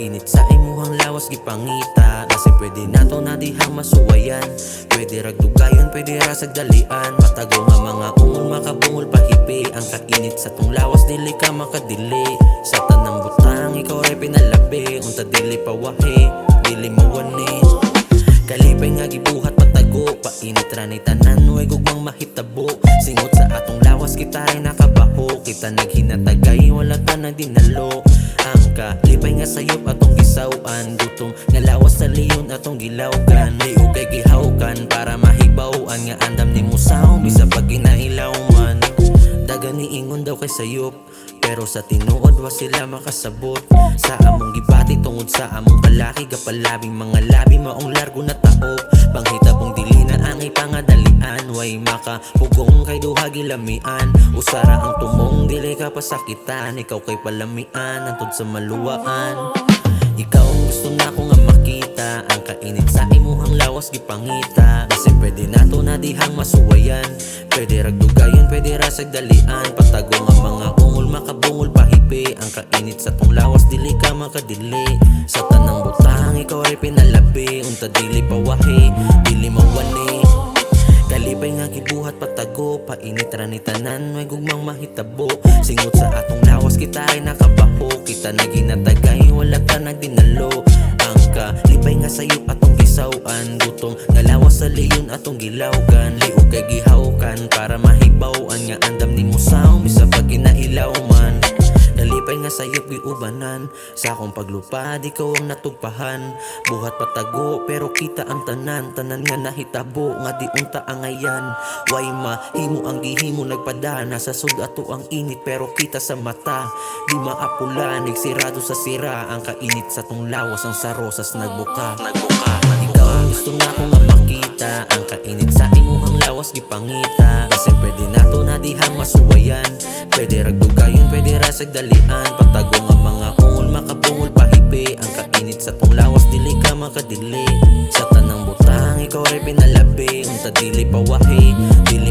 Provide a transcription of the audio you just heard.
kainit sa imuhang lawas gipangita. Kasi pwede nato na dihang masuwayan. Pwede ragdugayon, pwede rasag dalian. Matago nga mga ungol makabungol pahipi. Ang kainit sa tong lawas dili ka makadili. Sa tanang butang ikaw ray pinalabi. Unta dili pawahi, dili mawani. Kalipay nga gibuhat patago. Painit ra ni tanan, way gugmang mahitabo. Singot sa atong lawas kita ray nakabaho. Kita naghinatagay, wala ka na dinalo. Ang kalipay nga sayop atong gisawan. Gutom nga lawas sa liyon atong gilawgan. Liog kay gihawkan para mahibawan. Nga andam ni musaw, bisa pag ginailaw man. Daga ni ingon daw kay sayop, pero sa tinuod wa sila makasabot. Sa among gibati tungod sa among kalaki, gapalabing mga labi maong largo na taok. Panghitabong dili na angay pangadalian. Way makapugong kay duha gilamian. Usara ang tumong dili ka pasakitan. Ikaw kay palamian antod sa maluwaan. Ikaw ang gusto na ko nga makita. Ang kainit sa imuhang lawas gipangita. Kasi pwede nato na dihang masuwayan. Pwede ragdugayon, pwede rasag dalian. Patago nga mga ungol makabungol pahipi. Ang kainit sa tong lawas dili ka makadili. Sa tanang butang ikaw ray pinalabi. Unta dili pawahi, dili mawani. Kalipay nga gibuhat patago. Painit ra ni tanan, may gugmang mahitabo. Singot sa atong lawas kita ray nakabaho. Kita naginatagay, wala ka nagdinalo. Ang kalipay nga sayop atong gisawan. Gutom nga lawas sa liyon atong gilawgan. Liog kay gihawkan para mahibawan. Nga andam ni musaw, bisa pag ginailaw man. Kalipay nga sayop giubanan. Sa akong paglupad ikaw ang natugpahan. Buhat patago pero kita ang tanan. Tanan nga nahitabo nga di unta angayan. Way mahimo ang gihimo nagpadana. Sa sud ato ang init pero kita sa mata. Di maapula nagsirado sa sira. Ang kainit sa tong lawas ang sa rosas nagbuka. Ikaw ang gusto nga ko nga makita. Ang kainit sa imuhang lawas gipangita. Kasi pwede nato na dihang masuwayan. Pwede ragdugayon, pwede rasag dalian. Patago nga mga ungol makabungol pahipi. Ang kainit sa tong lawas dili ka makadili. Sa tanang butang ikaw ray pinalabi. Unta dili pawahi, dili